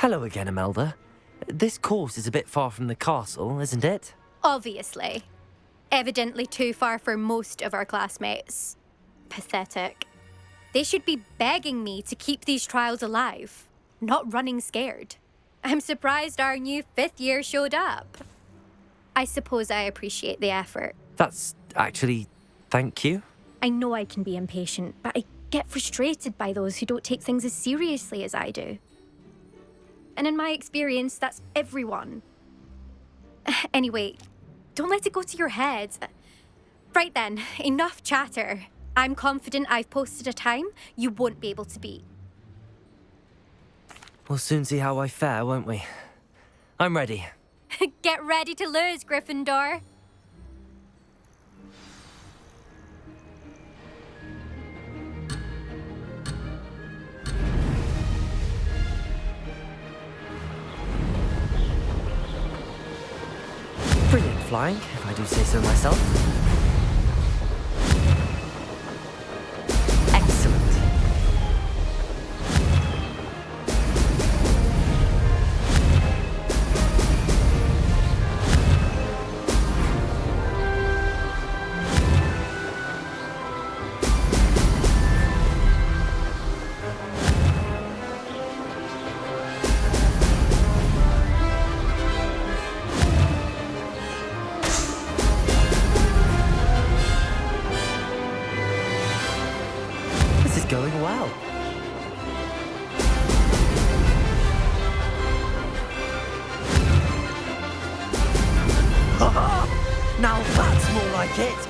Hello again, Imelda. This course is a bit far from the castle, isn't it? Obviously. Evidently too far for most of our classmates. Pathetic. They should be begging me to keep these trials alive, not running scared. I'm surprised our new 5th year showed up. I suppose I appreciate the effort. That's actually... thank you. I know I can be impatient, but I get frustrated by those who don't take things as seriously as I do. And in my experience, that's everyone. Anyway, don't let it go to your head. Right then, enough chatter. I'm confident I've posted a time you won't be able to beat. We'll soon see how I fare, won't we? I'm ready. Get ready to lose, Gryffindor. Brilliant flying, if I do say so myself. Excellent. This is going well. Now that's more like it.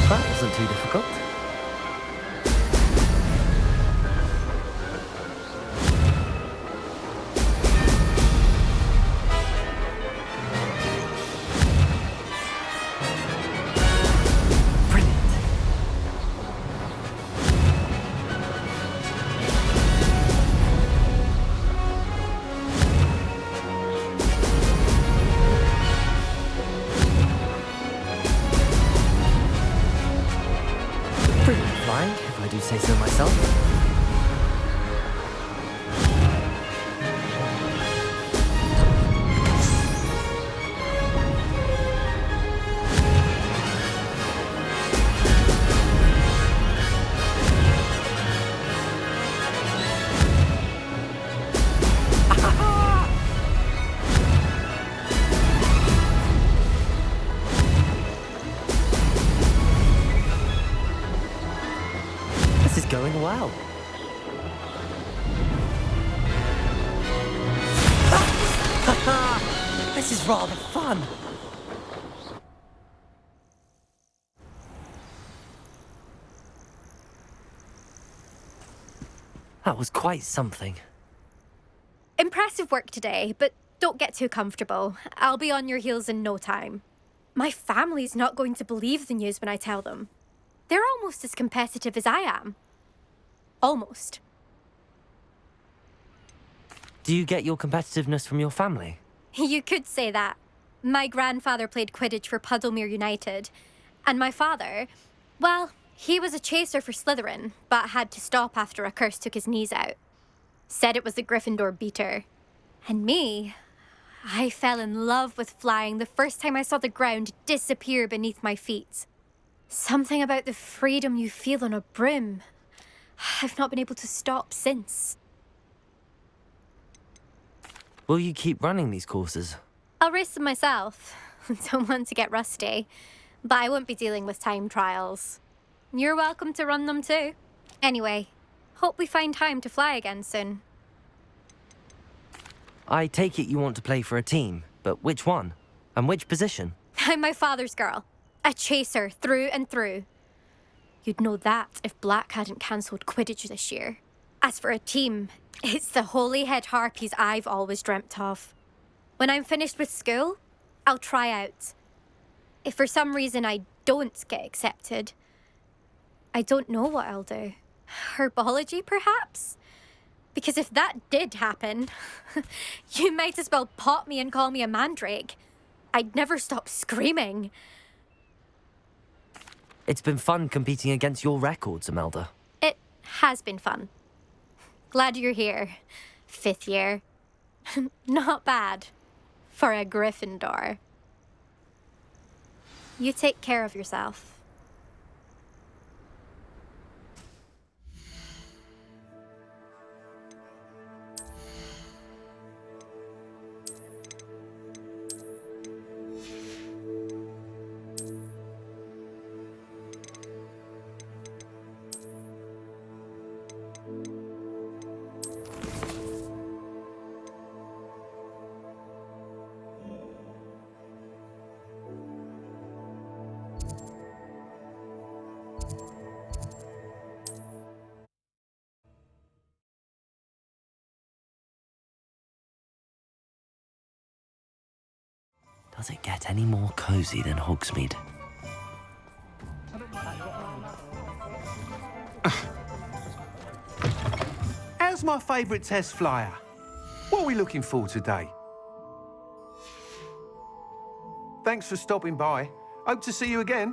That wasn't too difficult. Brilliant. Brilliant flying, if I do say so myself. This is going well. This is rather fun. That was quite something. Impressive work today, but don't get too comfortable. I'll be on your heels in no time. My family's not going to believe the news when I tell them. They're almost as competitive as I am. Almost. Do you get your competitiveness from your family? You could say that. My grandfather played Quidditch for Puddlemere United. And my father, well, he was a chaser for Slytherin, but had to stop after a curse took his knees out. Said it was the Gryffindor beater. And me, I fell in love with flying the first time I saw the ground disappear beneath my feet. Something about the freedom you feel on a broom. I've not been able to stop since. Will you keep running these courses? I'll race them myself. Don't want to get rusty. But I won't be dealing with time trials. You're welcome to run them too. Anyway, hope we find time to fly again soon. I take it you want to play for a team, but which one? And which position? I'm my father's girl. A chaser through and through. You'd know that if Black hadn't cancelled Quidditch this year. As for a team, it's the Holyhead Harpies I've always dreamt of. When I'm finished with school, I'll try out. If for some reason I don't get accepted, I don't know what I'll do. Herbology, perhaps? Because if that did happen, you might as well pop me and call me a mandrake. I'd never stop screaming. It's been fun competing against your records, Imelda. It has been fun. Glad you're here. 5th year. Not bad. For a Gryffindor. You take care of yourself. Does it get any more cozy than Hogsmeade? How's my favourite test flyer? What are we looking for today? Thanks for stopping by. Hope to see you again.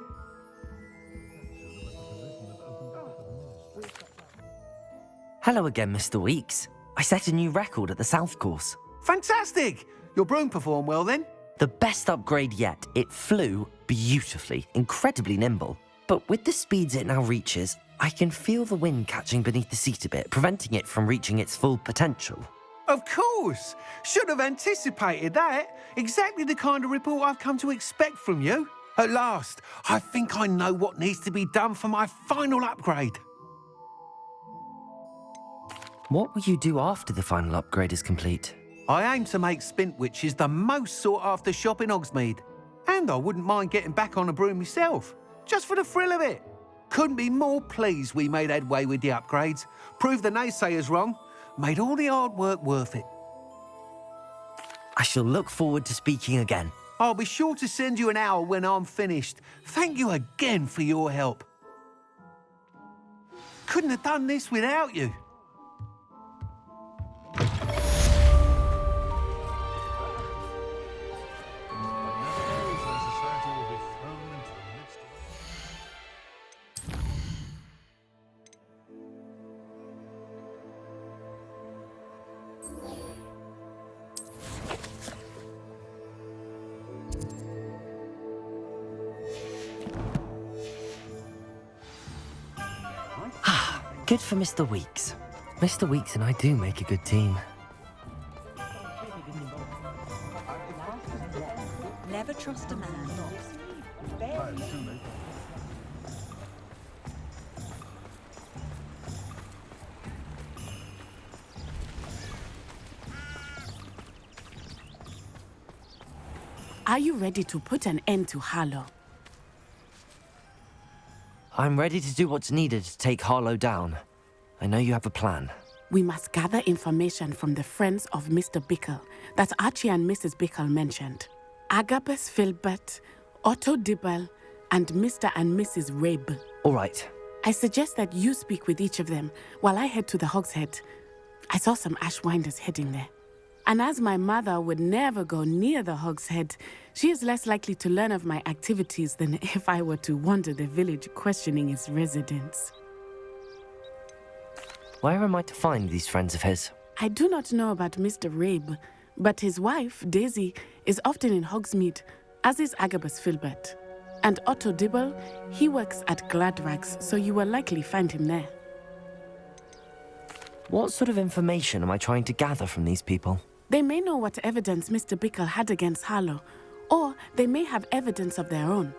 Hello again, Mr. Weeks. I set a new record at the South Course. Fantastic! Your broom performed well then? The best upgrade yet. It flew beautifully, incredibly nimble. But with the speeds it now reaches, I can feel the wind catching beneath the seat a bit, preventing it from reaching its full potential. Of course! Should have anticipated that. Exactly the kind of report I've come to expect from you. At last, I think I know what needs to be done for my final upgrade. What will you do after the final upgrade is complete? I aim to make Spintwitches the most sought-after shop in Hogsmeade. And I wouldn't mind getting back on a broom myself, just for the thrill of it. Couldn't be more pleased we made headway with the upgrades, proved the naysayers wrong, made all the hard work worth it. I shall look forward to speaking again. I'll be sure to send you an hour when I'm finished. Thank you again for your help. Couldn't have done this without you. Good for Mr. Weeks. Mr. Weeks and I do make a good team. Never trust a man. Are you ready to put an end to Harlow? I'm ready to do what's needed to take Harlow down. I know you have a plan. We must gather information from the friends of Mr. Bickle that Archie and Mrs. Bickle mentioned. Agabus Filbert, Otto Dibble, and Mr. and Mrs. Rabe. All right. I suggest that you speak with each of them while I head to the Hogshead. I saw some Ashwinders heading there. And as my mother would never go near the Hogshead, she is less likely to learn of my activities than if I were to wander the village questioning its residents. Where am I to find these friends of his? I do not know about Mr. Rabe, but his wife, Daisy, is often in Hogsmeade, as is Agabus Filbert. And Otto Dibble, he works at Gladrags, so you will likely find him there. What sort of information am I trying to gather from these people? They may know what evidence Mr. Bickle had against Harlow, or they may have evidence of their own.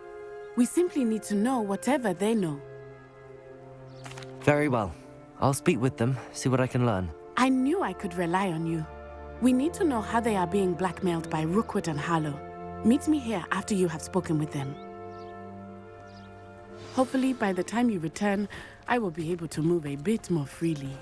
We simply need to know whatever they know. Very well. I'll speak with them, see what I can learn. I knew I could rely on you. We need to know how they are being blackmailed by Rookwood and Harlow. Meet me here after you have spoken with them. Hopefully, by the time you return, I will be able to move a bit more freely.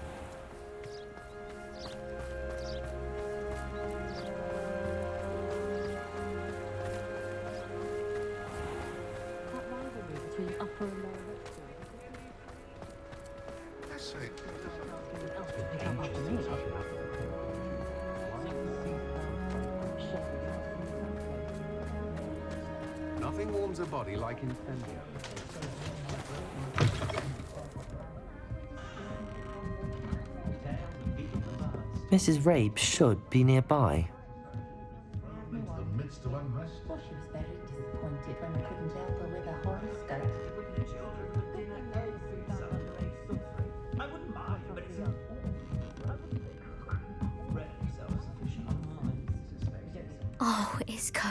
Nothing warms a body like incendio. Mrs. Rabe should be nearby. Into the midst of unrest. Well, she was very disappointed when I couldn't help her with her horoscope. I wouldn't mind, but it sounds Oh, Isco,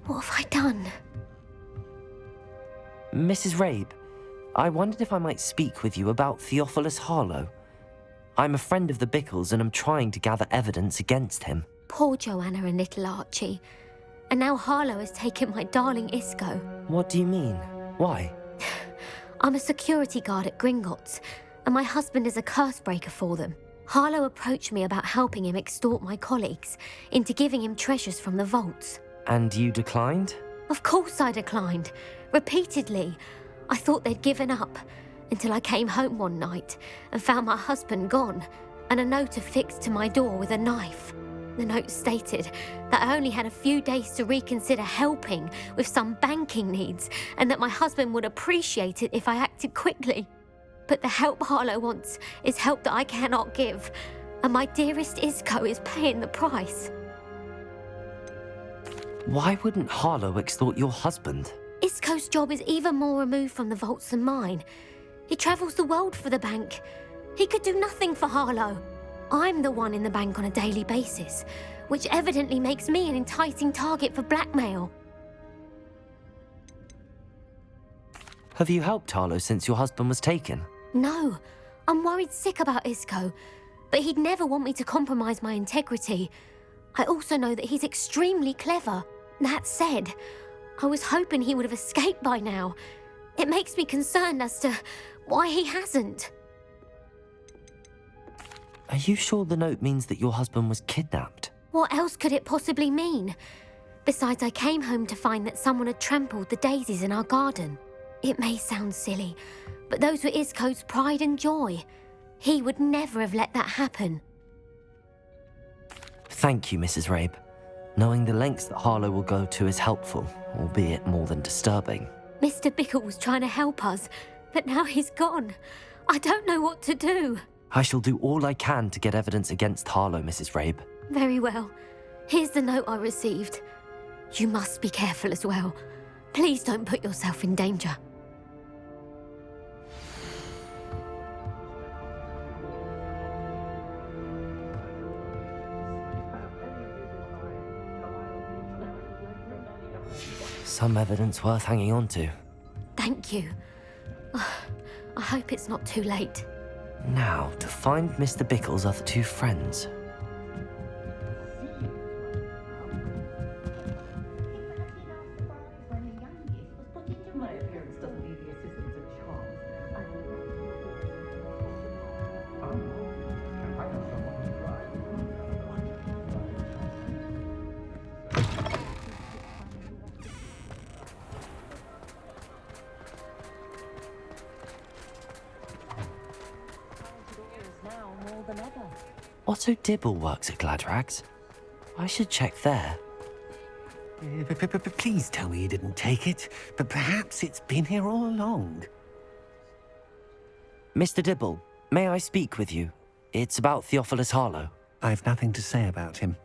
what have I done? Mrs. Rabe, I wondered if I might speak with you about Theophilus Harlow. I'm a friend of the Bickles and I'm trying to gather evidence against him. Poor Joanna and little Archie. And now Harlow has taken my darling Isco. What do you mean? Why? I'm a security guard at Gringotts, and my husband is a curse breaker for them. Harlow approached me about helping him extort my colleagues into giving him treasures from the vaults. And you declined? Of course I declined. Repeatedly. I thought they'd given up, until I came home one night and found my husband gone, and a note affixed to my door with a knife. The note stated that I only had a few days to reconsider helping with some banking needs, and that my husband would appreciate it if I acted quickly. But the help Harlow wants is help that I cannot give, and my dearest Isco is paying the price. Why wouldn't Harlow extort your husband? Isco's job is even more removed from the vaults than mine. He travels the world for the bank. He could do nothing for Harlow. I'm the one in the bank on a daily basis, which evidently makes me an enticing target for blackmail. Have you helped Harlow since your husband was taken? No, I'm worried sick about Isco, but he'd never want me to compromise my integrity. I also know that he's extremely clever. That said, I was hoping he would have escaped by now. It makes me concerned as to why he hasn't. Are you sure the note means that your husband was kidnapped? What else could it possibly mean? Besides, I came home to find that someone had trampled the daisies in our garden. It may sound silly, but those were Isco's pride and joy. He would never have let that happen. Thank you, Mrs. Rabe. Knowing the lengths that Harlow will go to is helpful, albeit more than disturbing. Mr. Bickle was trying to help us, but now he's gone. I don't know what to do. I shall do all I can to get evidence against Harlow, Mrs. Rabe. Very well. Here's the note I received. You must be careful as well. Please don't put yourself in danger. Some evidence worth hanging on to. Thank you. I hope it's not too late. Now, to find Mr. Bickle's other two friends. My appearance doesn't need the assistance of charms. Now more than ever. Otto Dibble works at Gladrags. I should check there. Please tell me you didn't take it, but perhaps it's been here all along. Mr. Dibble, may I speak with you? It's about Theophilus Harlow. I've nothing to say about him.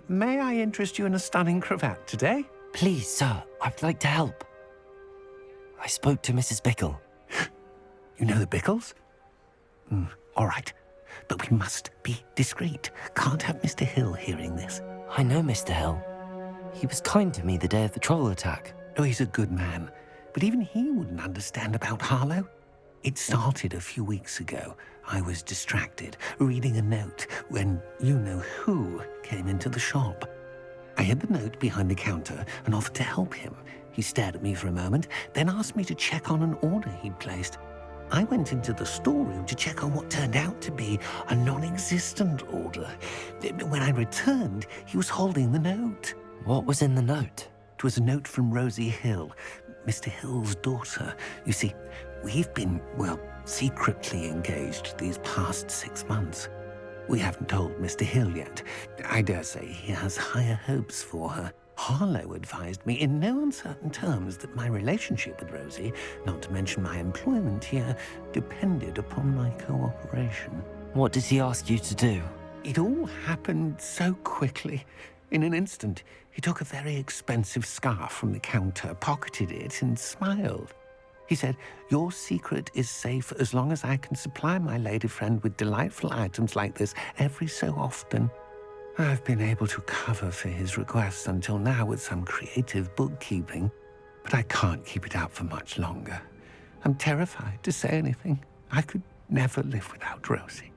May I interest you in a stunning cravat today? Please, sir, I'd like to help. I spoke to Mrs. Bickle. You know the Bickles? All right, but we must be discreet. Can't have Mr. Hill hearing this. I know Mr. Hill. He was kind to me the day of the troll attack. Oh, he's a good man, but even he wouldn't understand about Harlow. It started a few weeks ago. I was distracted, reading a note, when you-know-who came into the shop. I hid the note behind the counter and offered to help him. He stared at me for a moment, then asked me to check on an order he'd placed. I went into the storeroom to check on what turned out to be a non-existent order. When I returned, he was holding the note. What was in the note? It was a note from Rosie Hill, Mr. Hill's daughter. You see, we've been, secretly engaged these past 6 months. We haven't told Mr. Hill yet. I dare say he has higher hopes for her. Harlow advised me in no uncertain terms that my relationship with Rosie, not to mention my employment here, depended upon my cooperation. What did he ask you to do? It all happened so quickly. In an instant, he took a very expensive scarf from the counter, pocketed it, and smiled. He said, "Your secret is safe as long as I can supply my lady friend with delightful items like this every so often." I've been able to cover for his requests until now with some creative bookkeeping, but I can't keep it up for much longer. I'm terrified to say anything. I could never live without Rosie.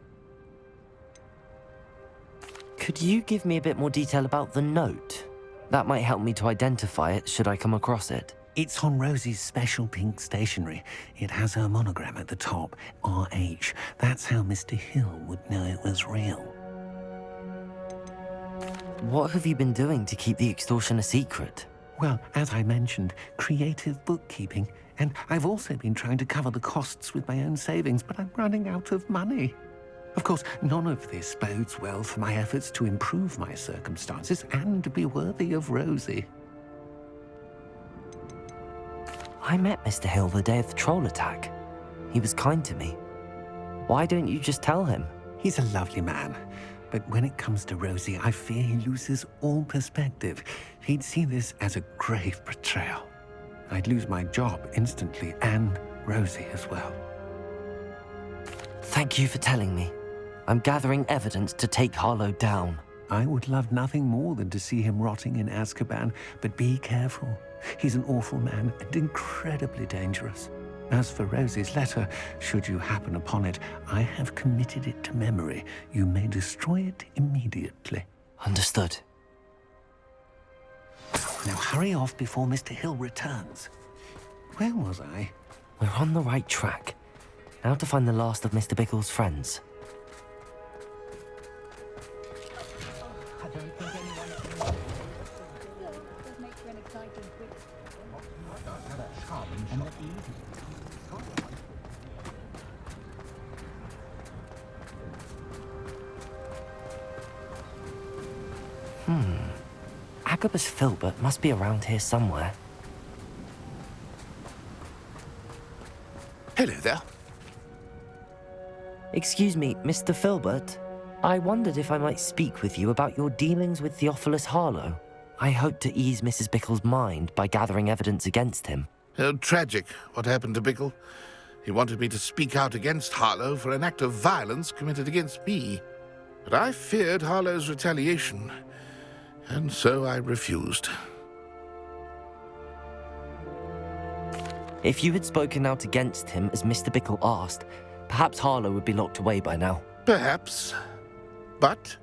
Could you give me a bit more detail about the note? That might help me to identify it should I come across it. It's on Rosie's special pink stationery. It has her monogram at the top, RH. That's how Mr. Hill would know it was real. What have you been doing to keep the extortion a secret? Well, as I mentioned, creative bookkeeping. And I've also been trying to cover the costs with my own savings, but I'm running out of money. Of course, none of this bodes well for my efforts to improve my circumstances and to be worthy of Rosie. I met Mr. Hill the day of the troll attack. He was kind to me. Why don't you just tell him? He's a lovely man. But when it comes to Rosie, I fear he loses all perspective. He'd see this as a grave betrayal. I'd lose my job instantly, and Rosie as well. Thank you for telling me. I'm gathering evidence to take Harlow down. I would love nothing more than to see him rotting in Azkaban, but be careful. He's an awful man and incredibly dangerous. As for Rosie's letter, should you happen upon it, I have committed it to memory. You may destroy it immediately. Understood. Now hurry off before Mr. Hill returns. Where was I? We're on the right track. Now to find the last of Mr. Bickle's friends. I don't think anyone does make for an exciting quiz. And that's easy. Agabus Filbert must be around here somewhere. Hello there. Excuse me, Mr. Filbert. I wondered if I might speak with you about your dealings with Theophilus Harlow. I hope to ease Mrs. Bickle's mind by gathering evidence against him. Tragic, what happened to Bickle. He wanted me to speak out against Harlow for an act of violence committed against me. But I feared Harlow's retaliation, and so I refused. If you had spoken out against him as Mr. Bickle asked, perhaps Harlow would be locked away by now. Perhaps. But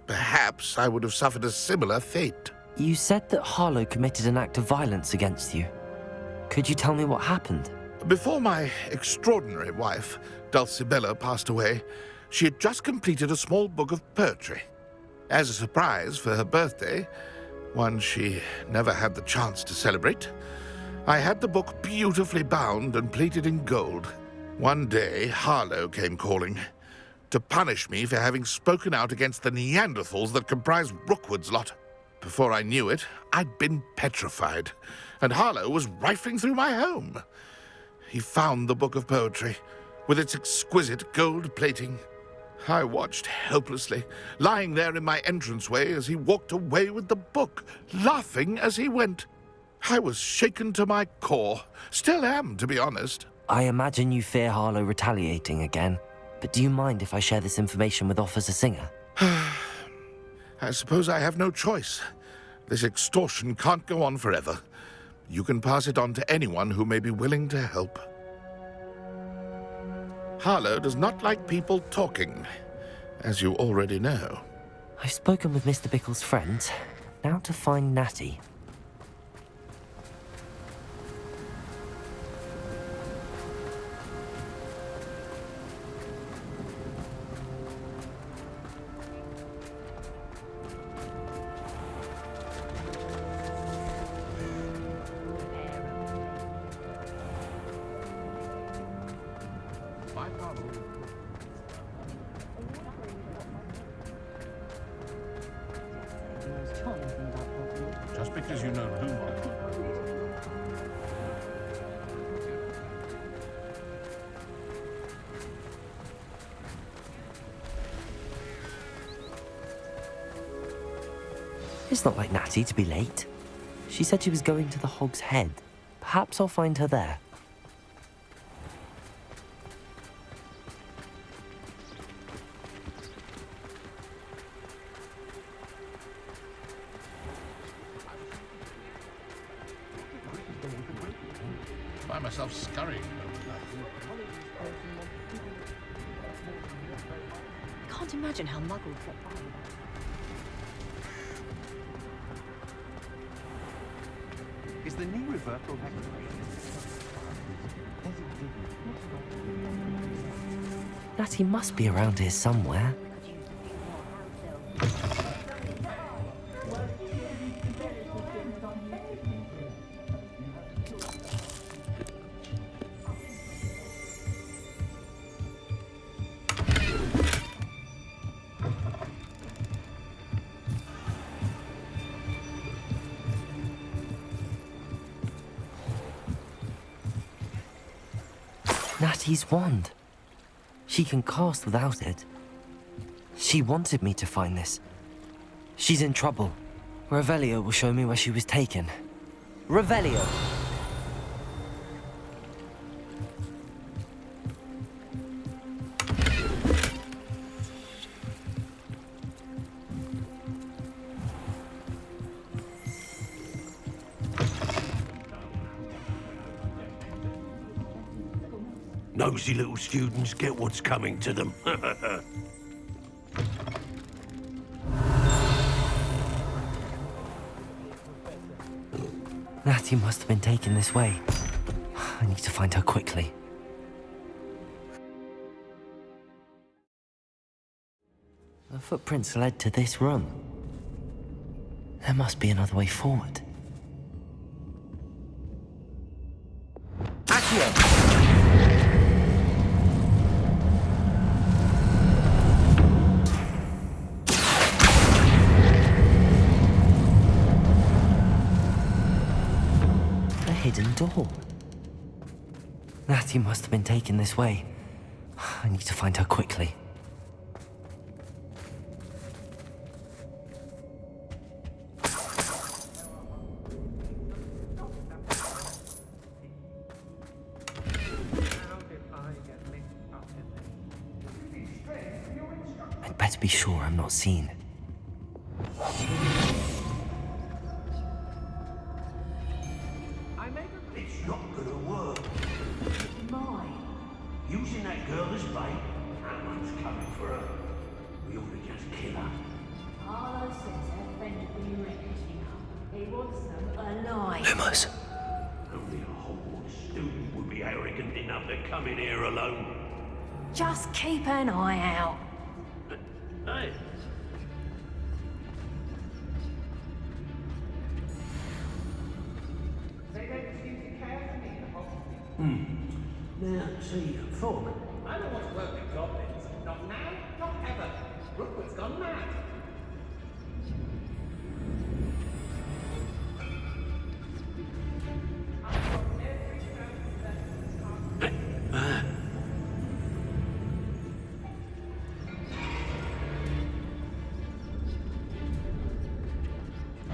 perhaps I would have suffered a similar fate. You said that Harlow committed an act of violence against you. Could you tell me what happened? Before my extraordinary wife, Dulcibella, passed away, she had just completed a small book of poetry. As a surprise for her birthday, one she never had the chance to celebrate, I had the book beautifully bound and plated in gold. One day, Harlow came calling to punish me for having spoken out against the Neanderthals that comprise Rookwood's lot. Before I knew it, I'd been petrified, and Harlow was rifling through my home. He found the book of poetry, with its exquisite gold plating. I watched helplessly, lying there in my entranceway as he walked away with the book, laughing as he went. I was shaken to my core. Still am, to be honest. I imagine you fear Harlow retaliating again, but do you mind if I share this information with Officer Singer? I suppose I have no choice. This extortion can't go on forever. You can pass it on to anyone who may be willing to help. Harlow does not like people talking, as you already know. I've spoken with Mr. Bickle's friends. Now to find Natty. My father. The most charming thing about Just because you know who might. It's not like Natty to be late. She said she was going to the Hog's Head. Perhaps I'll find her there. I find myself scurrying. Can't imagine how muggles get by with that. Is the knee reversal Natty must be around here somewhere. Natty's wand. She can cast without it. She wanted me to find this. She's in trouble. Revelio will show me where she was taken. Revelio! Nosy little students get what's coming to them. Natty must have been taken this way. I need to find her quickly. The footprints led to this room. There must be another way forward. Accio! Hidden door. Natty must have been taken this way. I need to find her quickly. I'd better be sure I'm not seen. It's not gonna work. Mine. Using that girl as bait. Someone's coming for her. We ought to just kill her. Arlo says her friend will be reckoning up. He wants them alive. Lumos. Only a Hogwarts student would be arrogant enough to come in here alone. Just keep an eye out. Hey. Now, see, Fog. I don't want to work with goblins. Not now, not ever. Rookwood's gone mad.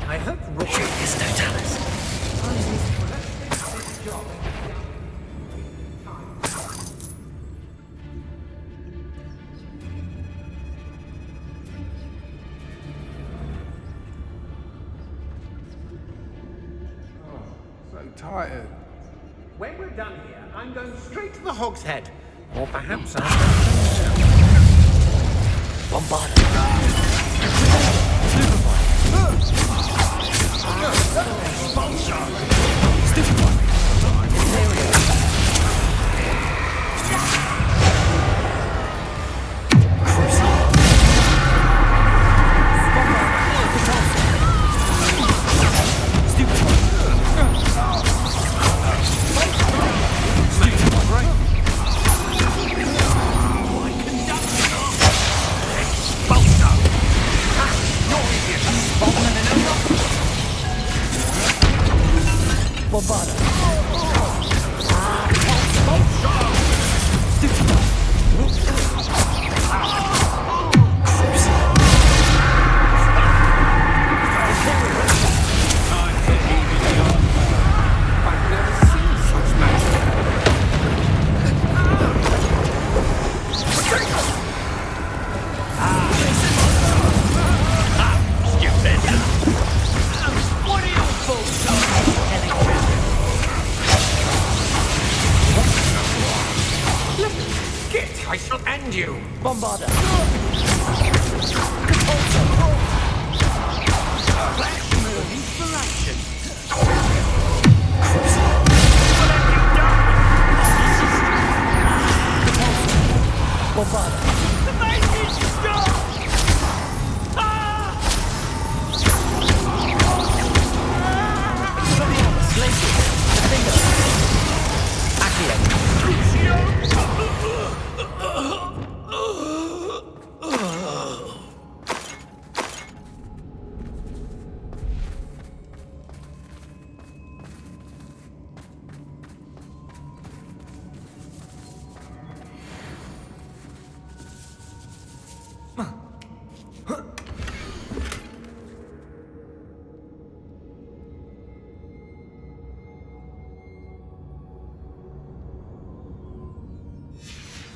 I hope Rookwood is no talent. tired. When we're done here, I'm going straight to the Hog's Head. Or perhaps I'll... I shall end you! Bombarder! Flashmoon inspiration! Bombarder! The base is stopped! Slated! Defender! Accio!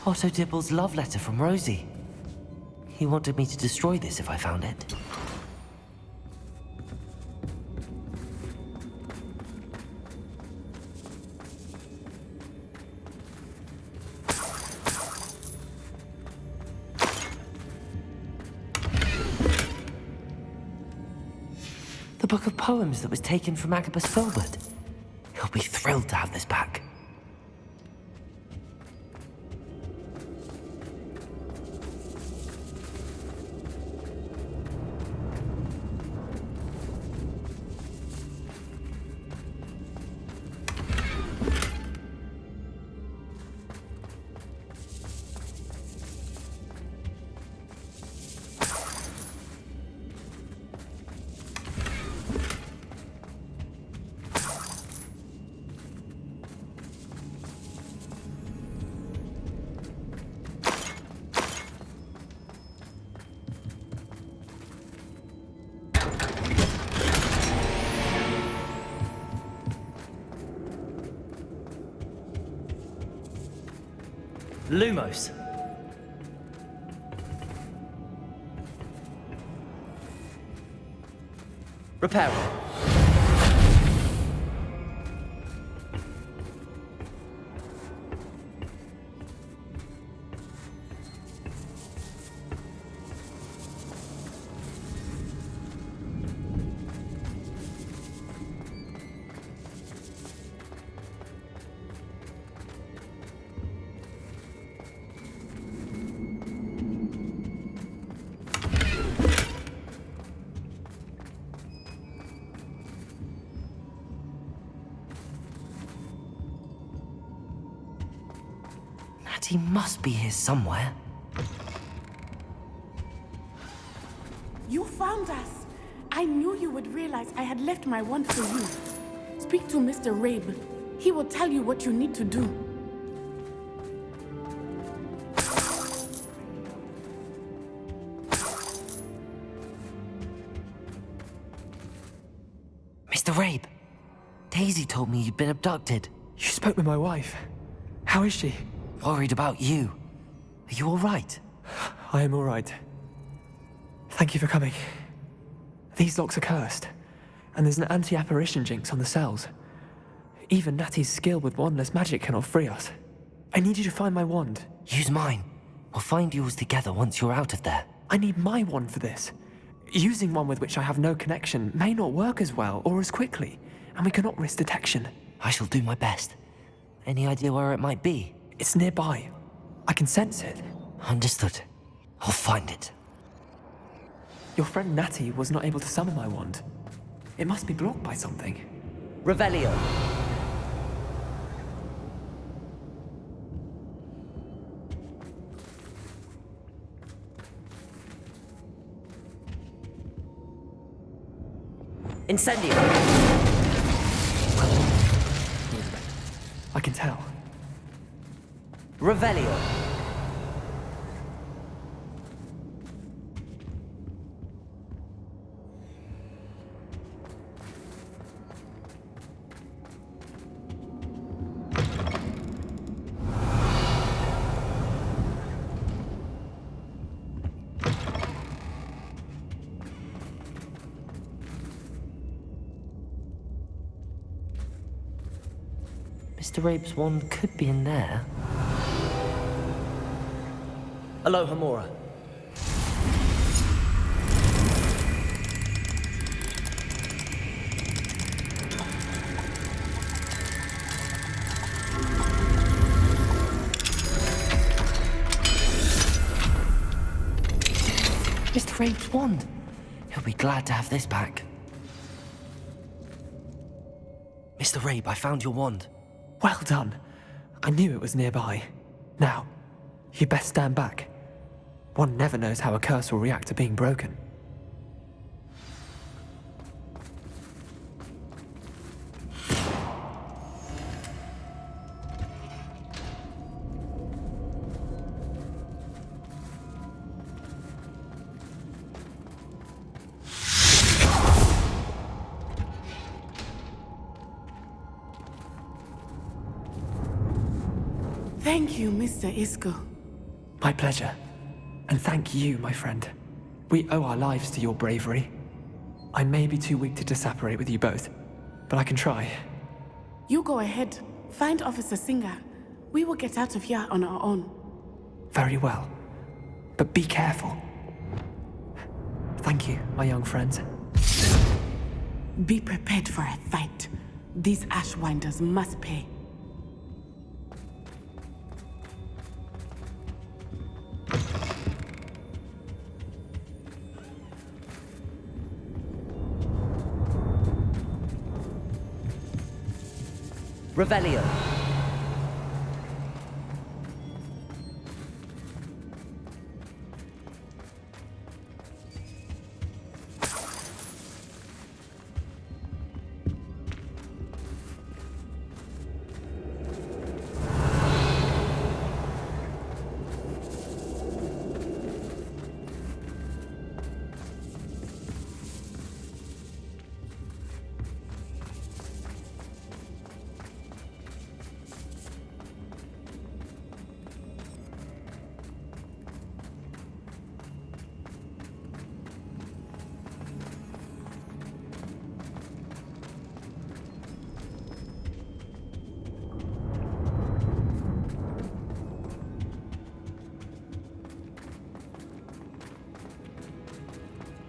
Otto Dibble's love letter from Rosie. He wanted me to destroy this if I found it. The book of poems that was taken from Agabus Filbert. He'll be thrilled to have this back. Lumos. Repair. He must be here somewhere. You found us! I knew you would realize I had left my wand for you. Speak to Mr. Rabe. He will tell you what you need to do. Mr. Rabe, Daisy told me you'd been abducted. You spoke with my wife. How is she? Worried about you. Are you all right? I am all right. Thank you for coming. These locks are cursed, and there's an anti-apparition jinx on the cells. Even Natty's skill with wandless magic cannot free us. I need you to find my wand. Use mine. We'll find yours together once you're out of there. I need my wand for this. Using one with which I have no connection may not work as well or as quickly, and we cannot risk detection. I shall do my best. Any idea where it might be? It's nearby. I can sense it. Understood. I'll find it. Your friend Natty was not able to summon my wand. It must be blocked by something. Revelio. Incendio. I can tell. Revelio. Mr. Rabe's wand could be in there. Aloha, Mora. Mr. Rabe's wand. He'll be glad to have this back. Mr. Rabe, I found your wand. Well done. I knew it was nearby. Now, you best stand back. One never knows how a curse will react to being broken. Thank you, Mr. Isco. My pleasure. And thank you, my friend. We owe our lives to your bravery. I may be too weak to disapparate with you both, but I can try. You go ahead. Find Officer Singer. We will get out of here on our own. Very well. But be careful. Thank you, my young friends. Be prepared for a fight. These Ashwinders must pay. Revelio.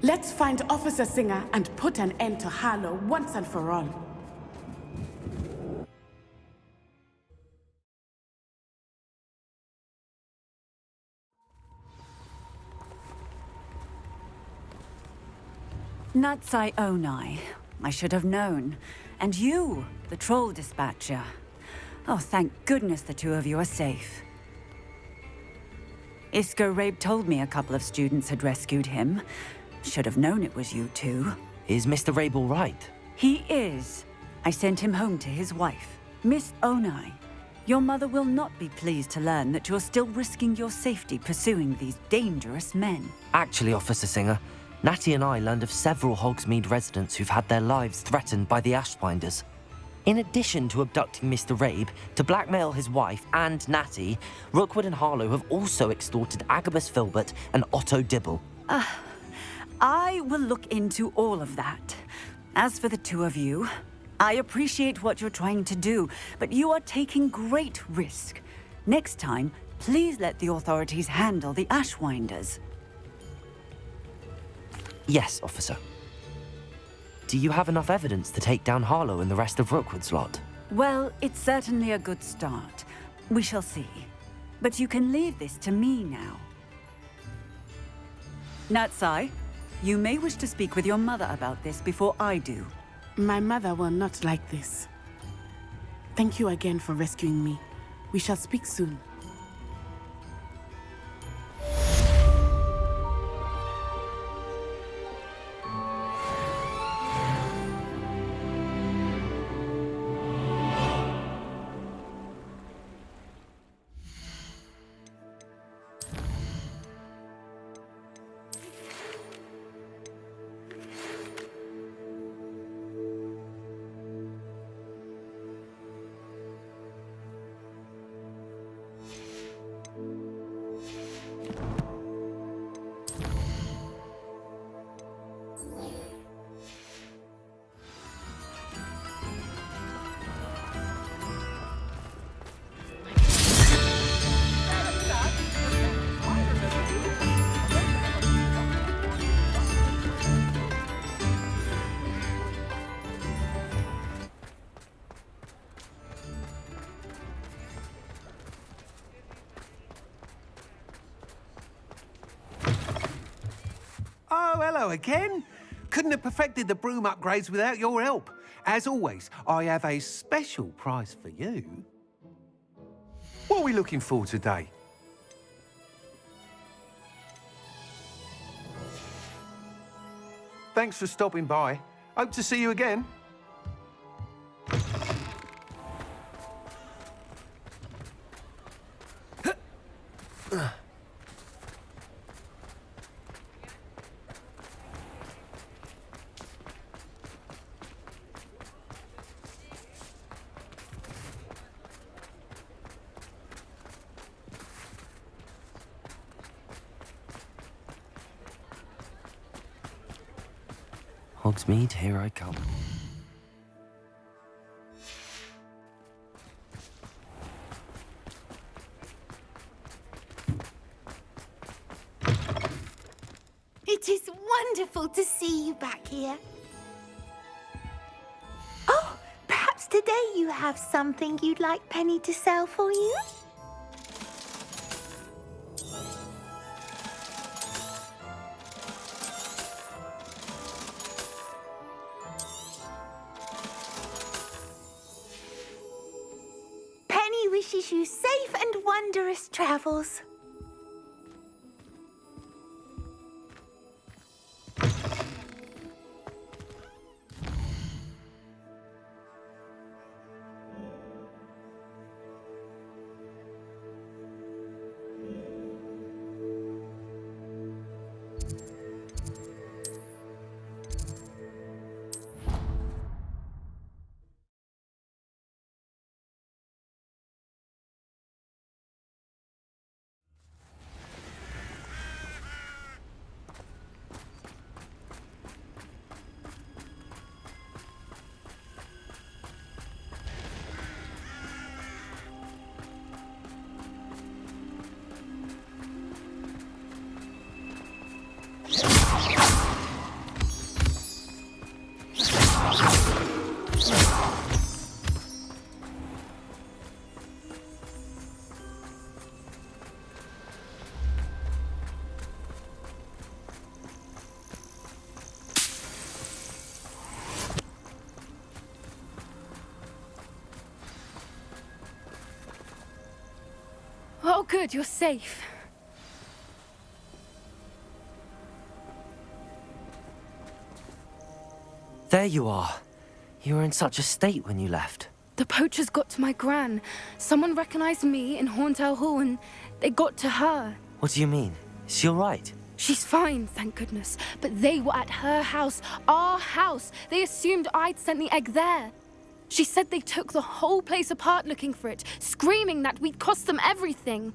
Let's find Officer Singer and put an end to Harlow once and for all. Natsai Onai. I should have known. And you, the troll dispatcher. Oh, thank goodness the two of you are safe. Isco Rabe told me a couple of students had rescued him. Should have known it was you two. Is Mr. Rabe all right? He is. I sent him home to his wife. Miss Onai, your mother will not be pleased to learn that you're still risking your safety pursuing these dangerous men. Actually, Officer Singer, Natty and I learned of several Hogsmeade residents who've had their lives threatened by the Ashwinders. In addition to abducting Mr. Rabe to blackmail his wife and Natty, Rookwood and Harlow have also extorted Agabus Filbert and Otto Dibble. I will look into all of that. As for the two of you, I appreciate what you're trying to do, but you are taking great risk. Next time, please let the authorities handle the Ashwinders. Yes, officer. Do you have enough evidence to take down Harlow and the rest of Rookwood's lot? Well, it's certainly a good start. We shall see. But you can leave this to me now. Natsai, you may wish to speak with your mother about this before I do. My mother will not like this. Thank you again for rescuing me. We shall speak soon. Hello again. Couldn't have perfected the broom upgrades without your help. As always, I have a special prize for you. What are we looking for today? Thanks for stopping by. Hope to see you again. Hogsmeade, here I come. It is wonderful to see you back here. Oh, perhaps today you have something you'd like Penny to sell for you? Penny wishes you safe and wondrous travels. Oh, good, you're safe. There you are. You were in such a state when you left. The poachers got to my gran. Someone recognized me in Horntail Hall and they got to her. What do you mean? Is she all right? She's fine, thank goodness. But they were at her house, our house. They assumed I'd sent the egg there. She said they took the whole place apart looking for it, screaming that we'd cost them everything.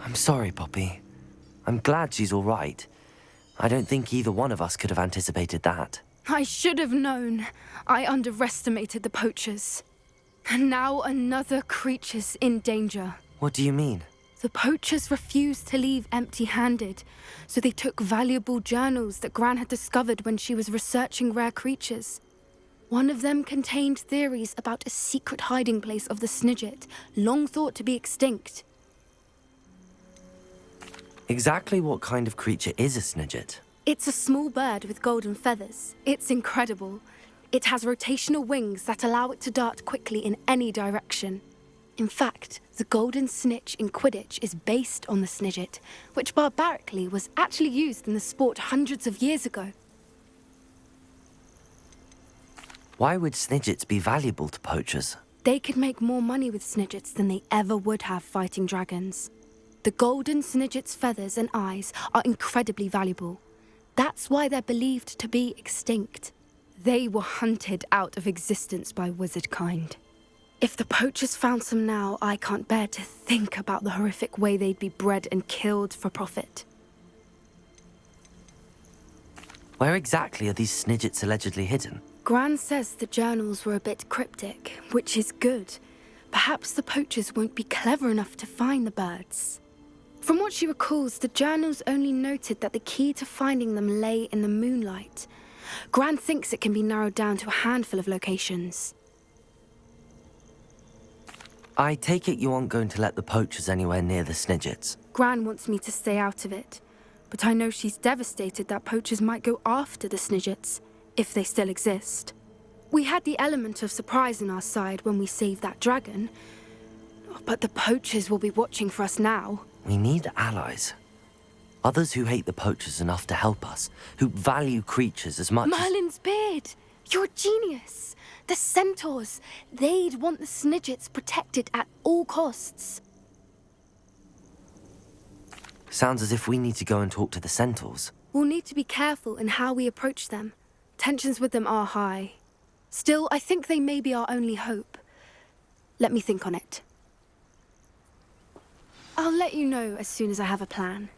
I'm sorry, Poppy. I'm glad she's all right. I don't think either one of us could have anticipated that. I should have known. I underestimated the poachers. And now another creature's in danger. What do you mean? The poachers refused to leave empty-handed, so they took valuable journals that Gran had discovered when she was researching rare creatures. One of them contained theories about a secret hiding place of the Snidget, long thought to be extinct. Exactly what kind of creature is a Snidget? It's a small bird with golden feathers. It's incredible. It has rotational wings that allow it to dart quickly in any direction. In fact, the golden snitch in Quidditch is based on the Snidget, which barbarically was actually used in the sport hundreds of years ago. Why would Snidgets be valuable to poachers? They could make more money with Snidgets than they ever would have fighting dragons. The golden Snidget's feathers and eyes are incredibly valuable. That's why they're believed to be extinct. They were hunted out of existence by wizard kind. If the poachers found some now, I can't bear to think about the horrific way they'd be bred and killed for profit. Where exactly are these Snidgets allegedly hidden? Gran says the journals were a bit cryptic, which is good. Perhaps the poachers won't be clever enough to find the birds. From what she recalls, the journals only noted that the key to finding them lay in the moonlight. Gran thinks it can be narrowed down to a handful of locations. I take it you aren't going to let the poachers anywhere near the Snidgets. Gran wants me to stay out of it. but I know she's devastated that poachers might go after the Snidgets, if they still exist. We had the element of surprise on our side when we saved that dragon, but the poachers will be watching for us now. We need allies. Others who hate the poachers enough to help us, who value creatures as much Merlin's beard! You're a genius! The centaurs! They'd want the Snidgets protected at all costs. Sounds as if we need to go and talk to the centaurs. We'll need to be careful in how we approach them. Tensions with them are high. Still, I think they may be our only hope. Let me think on it. I'll let you know as soon as I have a plan.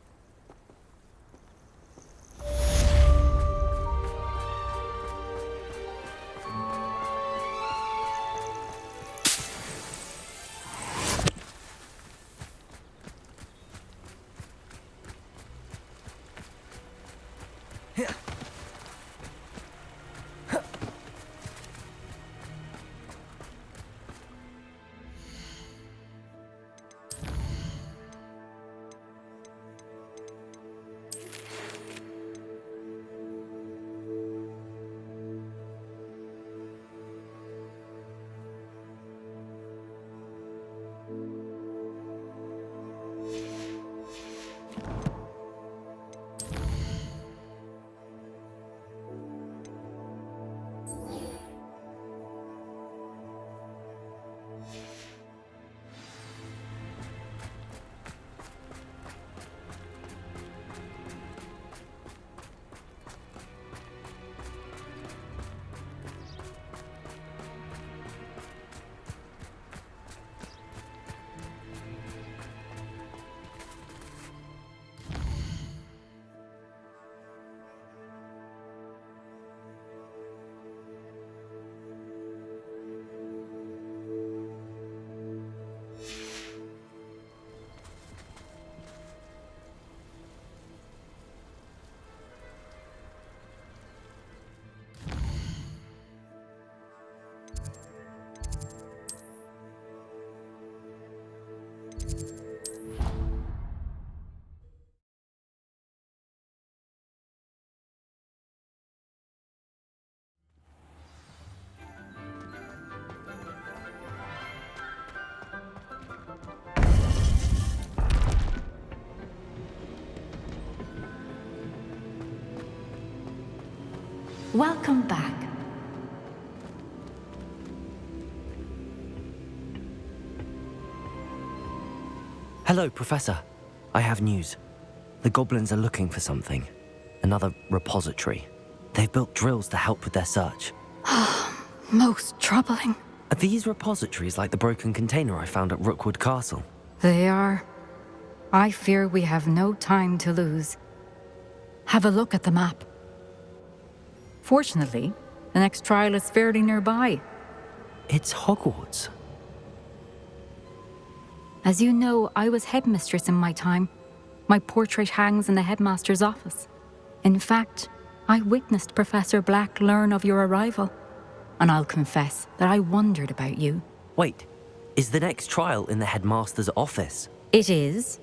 Welcome back. Hello, Professor. I have news. The goblins are looking for something. Another repository. They've built drills to help with their search. Most troubling. Are these repositories like the broken container I found at Rookwood Castle? They are. I fear we have no time to lose. Have a look at the map. Fortunately, the next trial is fairly nearby. It's Hogwarts. As you know, I was headmistress in my time. My portrait hangs in the headmaster's office. In fact, I witnessed Professor Black learn of your arrival. And I'll confess that I wondered about you. Wait, is the next trial in the headmaster's office? It is.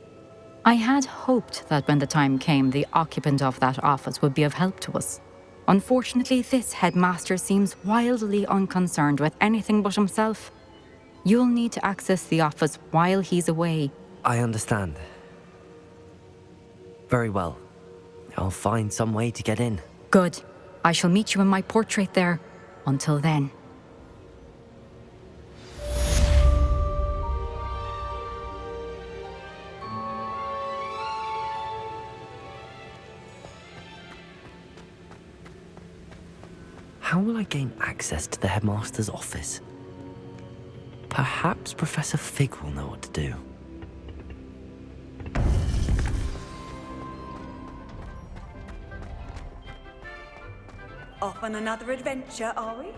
I had hoped that when the time came, the occupant of that office would be of help to us. Unfortunately, this headmaster seems wildly unconcerned with anything but himself. You'll need to access the office while he's away. I understand. Very well. I'll find some way to get in. Good. I shall meet you in my portrait there. Until then. How will I gain access to the headmaster's office? Perhaps Professor Fig will know what to do. Off on another adventure, are we?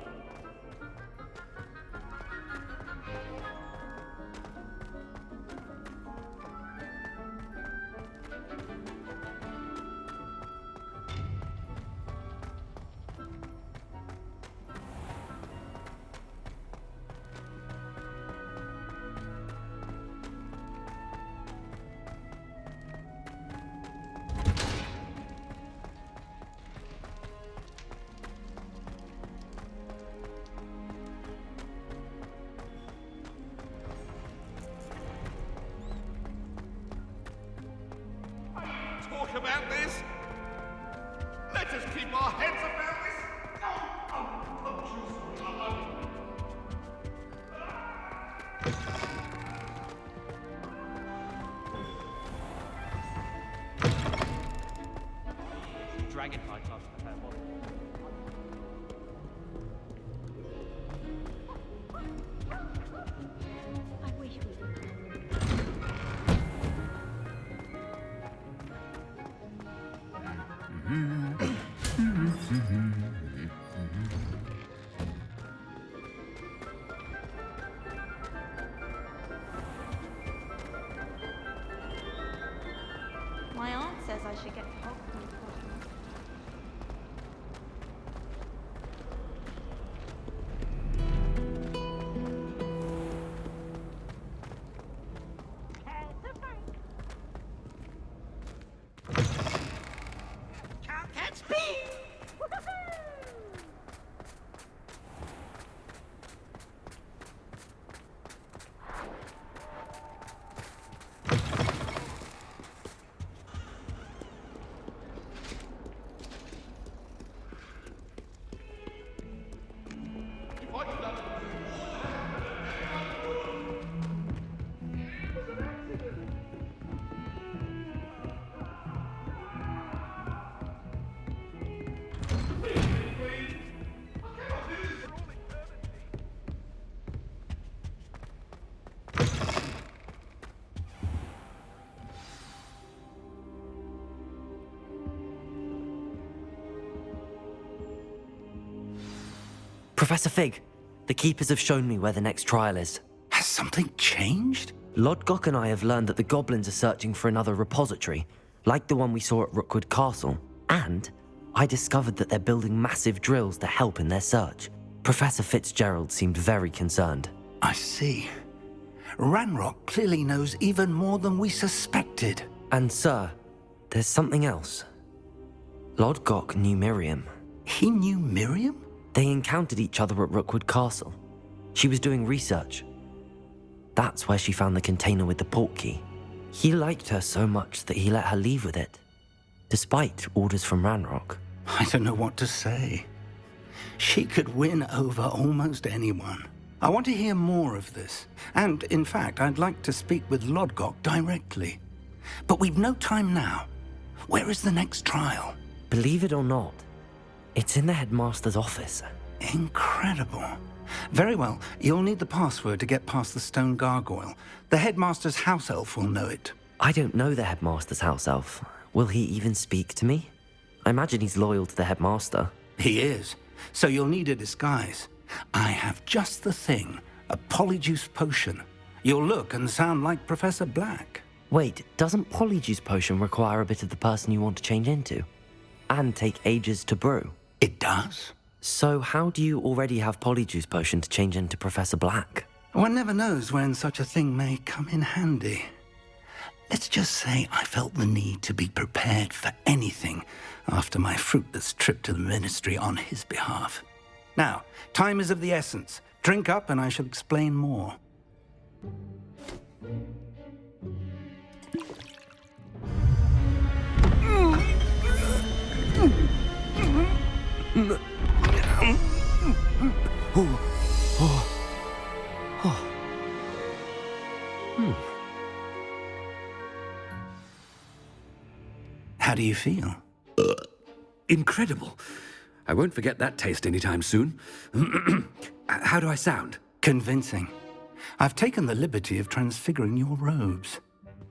about this? Let us keep our heads about this. Dragonfly class in the fair body. I wish we My aunt says I should get to Hogwarts. Can't catch me! Professor Fig, the Keepers have shown me where the next trial is. Has something changed? Lodgok and I have learned that the goblins are searching for another repository, like the one we saw at Rookwood Castle. And I discovered that they're building massive drills to help in their search. Professor Fitzgerald seemed very concerned. I see. Ranrock clearly knows even more than we suspected. And sir, there's something else. Lodgok knew Miriam. He knew Miriam? They encountered each other at Rookwood Castle. She was doing research. That's where she found the container with the portkey. He liked her so much that he let her leave with it, despite orders from Ranrock. I don't know what to say. She could win over almost anyone. I want to hear more of this. And, in fact, I'd like to speak with Lodgok directly. But we've no time now. Where is the next trial? Believe it or not, it's in the headmaster's office. Incredible. Very well. You'll need the password to get past the stone gargoyle. The headmaster's house elf will know it. I don't know the headmaster's house elf. Will he even speak to me? I imagine he's loyal to the headmaster. He is. So you'll need a disguise. I have just the thing. A Polyjuice potion. You'll look and sound like Professor Black. Wait, doesn't Polyjuice potion require a bit of the person you want to change into? And take ages to brew? It does. So how do you already have Polyjuice potion to change into Professor Black? One never knows when such a thing may come in handy. Let's just say I felt the need to be prepared for anything after my fruitless trip to the Ministry on his behalf. Now, time is of the essence. Drink up and I shall explain more. How do you feel? Incredible. I won't forget that taste anytime soon. How do I sound? Convincing. I've taken the liberty of transfiguring your robes.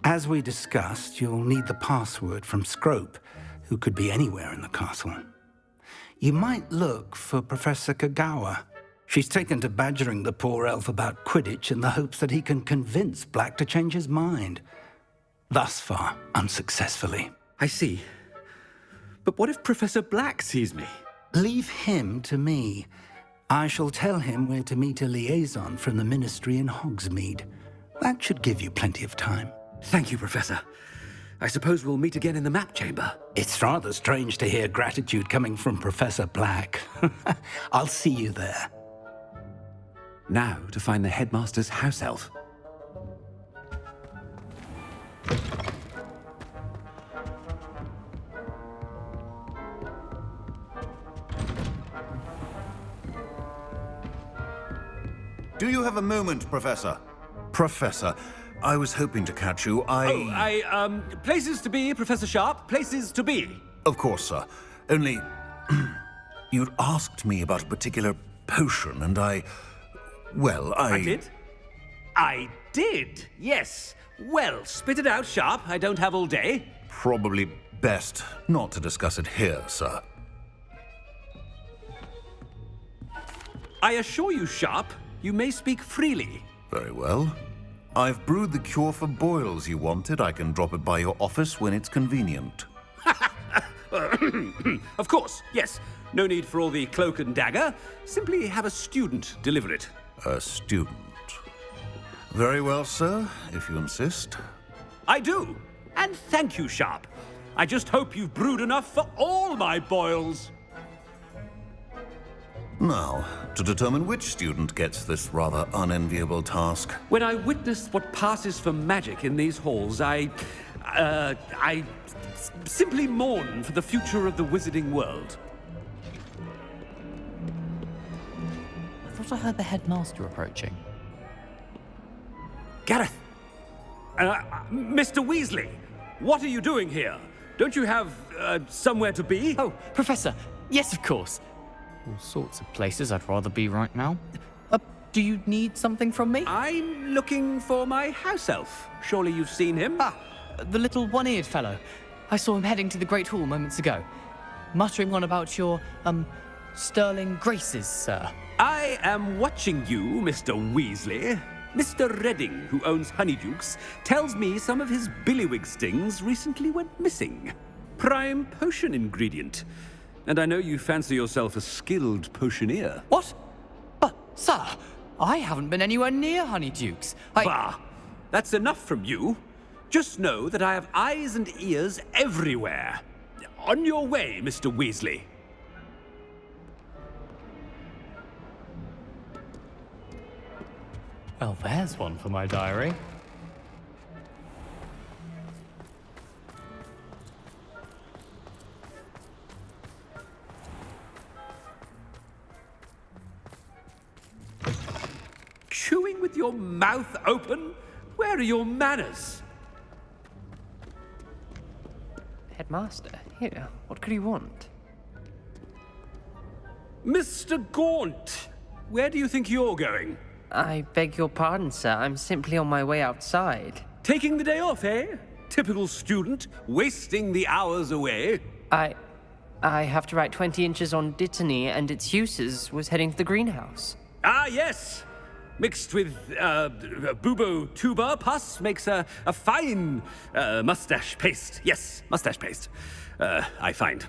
As we discussed, you'll need the password from Scrope, who could be anywhere in the castle. You might look for Professor Kagawa. She's taken to badgering the poor elf about Quidditch in the hopes that he can convince Black to change his mind. Thus far, unsuccessfully. I see. But what if Professor Black sees me? Leave him to me. I shall tell him where to meet a liaison from the Ministry in Hogsmeade. That should give you plenty of time. Thank you, Professor. I suppose we'll meet again in the map chamber. It's rather strange to hear gratitude coming from Professor Black. I'll see you there. Now to find the headmaster's house elf. Do you have a moment, Professor? Professor, I was hoping to catch you. Places to be, Professor Sharp. Places to be. Of course, sir. Only... you'd asked me about a particular potion, and I did? I did, yes. Well, spit it out, Sharp. I don't have all day. Probably best not to discuss it here, sir. I assure you, Sharp, you may speak freely. Very well. I've brewed the cure for boils you wanted. I can drop it by your office when it's convenient. Of course, yes. No need for all the cloak and dagger. Simply have a student deliver it. A student. Very well, sir, if you insist. I do. And thank you, Sharp. I just hope you've brewed enough for all my boils. Now, to determine which student gets this rather unenviable task. When I witness what passes for magic in these halls, I simply mourn for the future of the wizarding world. I thought I heard the headmaster approaching. Gareth! Mr. Weasley, what are you doing here? Don't you have somewhere to be? Oh, Professor, yes, of course. All sorts of places I'd rather be right now. Do you need something from me? I'm looking for my house elf. Surely you've seen him? Ah, the little one-eared fellow. I saw him heading to the Great Hall moments ago, muttering on about your, sterling graces, sir. I am watching you, Mr. Weasley. Mr. Redding, who owns Honeydukes, tells me some of his billywig stings recently went missing. Prime potion ingredient. And I know you fancy yourself a skilled potioneer. What? But, sir, I haven't been anywhere near Honeydukes. Bah! That's enough from you. Just know that I have eyes and ears everywhere. On your way, Mr. Weasley. Well, there's one for my diary. Chewing with your mouth open? Where are your manners? Headmaster, here, what could he want? Mr. Gaunt, where do you think you're going? I beg your pardon, sir. I'm simply on my way outside. Taking the day off, eh? Typical student, wasting the hours away. I have to write 20 inches on Dittany and its uses. Was heading to the greenhouse. Ah, yes. Mixed with bubo tuber pus makes a fine mustache paste. Yes, mustache paste. I find.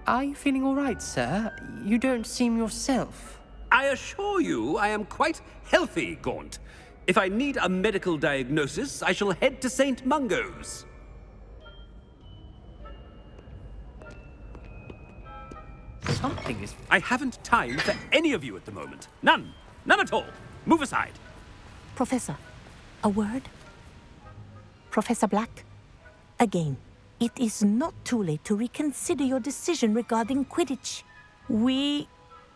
Are you feeling all right, sir? You don't seem yourself. I assure you I am quite healthy, Gaunt. If I need a medical diagnosis, I shall head to St. Mungo's. Something is... I haven't time for any of you at the moment. None. None at all. Move aside. Professor, a word? Professor Black, again, it is not too late to reconsider your decision regarding Quidditch.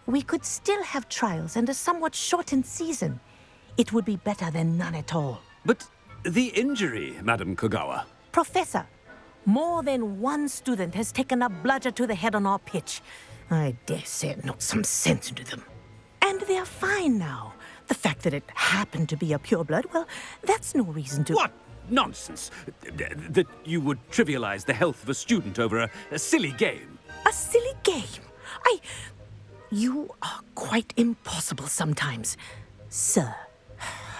We could still have trials and a somewhat shortened season. It would be better than none at all. But the injury, Madam Kogawa. Professor, more than one student has taken a bludger to the head on our pitch. I dare say it knocked some sense into them. And they're fine now. The fact that it happened to be a pureblood, well, that's no reason to... What nonsense! That you would trivialize the health of a student over a silly game. A silly game? You are quite impossible sometimes. Sir,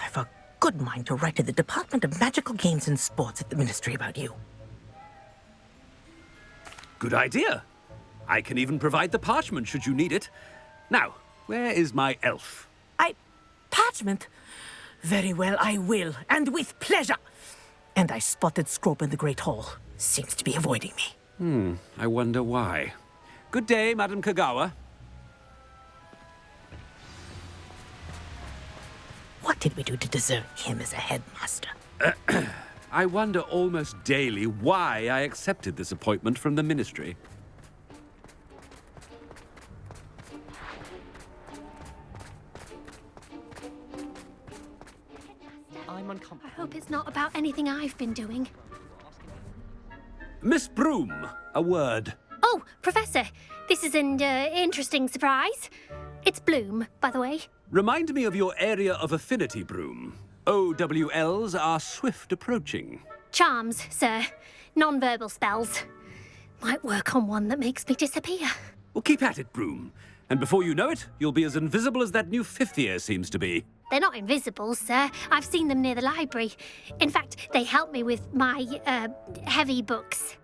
I've a good mind to write to the Department of Magical Games and Sports at the Ministry about you. Good idea. I can even provide the parchment should you need it. Now, where is my elf? Parchment? Very well, I will, and with pleasure. And I spotted Scrope in the Great Hall. Seems to be avoiding me. I wonder why. Good day, Madam Kogawa. What did we do to deserve him as a headmaster? I wonder almost daily why I accepted this appointment from the Ministry. I hope it's not about anything I've been doing. Miss Broom, a word. Oh, Professor, this is an interesting surprise. It's Bloom, by the way. Remind me of your area of affinity, Broom. OWLs are swift approaching. Charms, sir. Non-verbal spells. Might work on one that makes me disappear. Well, keep at it, Broom. And before you know it, you'll be as invisible as that new fifth year seems to be. They're not invisible, sir. I've seen them near the library. In fact, they help me with my, heavy books.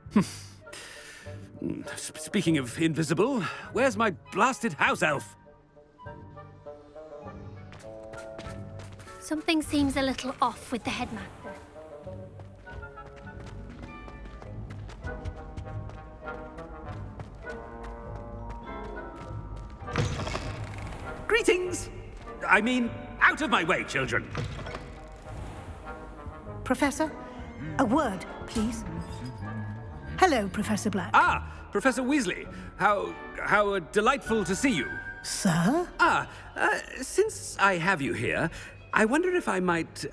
Speaking of invisible, where's my blasted house elf? Something seems a little off with the headmaster. Greetings! I mean, out of my way, children. Professor, a word, please. Hello, Professor Black. Ah, Professor Weasley. How delightful to see you. Sir? Since I have you here, I wonder if I might,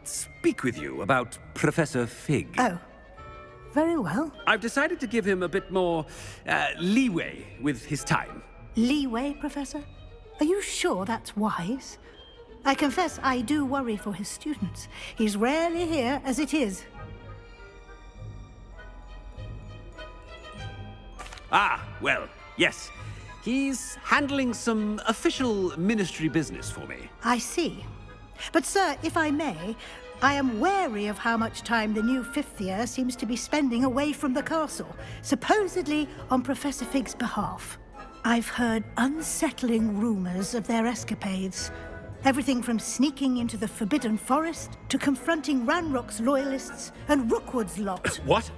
speak with you about Professor Fig. Oh, very well. I've decided to give him a bit more, leeway with his time. Leeway, Professor? Are you sure that's wise? I confess I do worry for his students. He's rarely here as it is. Ah, well, yes. He's handling some official ministry business for me. I see. But, sir, if I may, I am wary of how much time the new fifth year seems to be spending away from the castle, supposedly on Professor Fig's behalf. I've heard unsettling rumors of their escapades. Everything from sneaking into the Forbidden Forest to confronting Ranrock's loyalists and Rookwood's lot. What?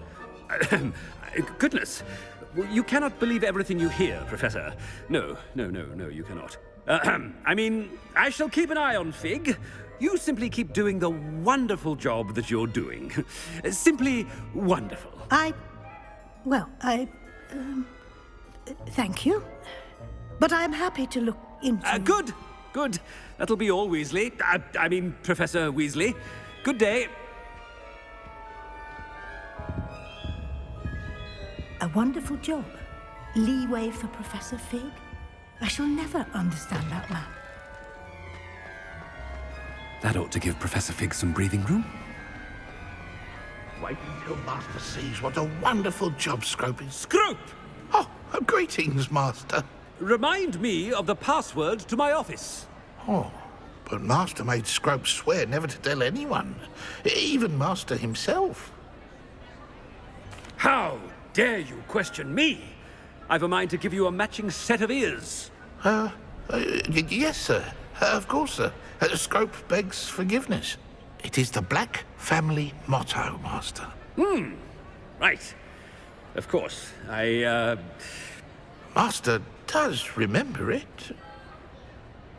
Goodness. You cannot believe everything you hear, Professor. No, you cannot. I mean, I shall keep an eye on Fig. You simply keep doing the wonderful job that you're doing. Simply wonderful. Thank you. But I'm happy to look into... Good. That'll be all, Weasley. I mean, Professor Weasley. Good day. A wonderful job. Leeway for Professor Fig. I shall never understand that man. That ought to give Professor Fig some breathing room. Wait until Master sees what a wonderful job Scrope is. Scrope! Oh, greetings, Master. Remind me of the password to my office. Oh, but Master made Scrope swear never to tell anyone, even Master himself. How dare you question me? I've a mind to give you a matching set of ears. Yes, sir. Of course, sir. Scrope begs forgiveness. It is the Black family motto, Master. Right. Of course. Master does remember it.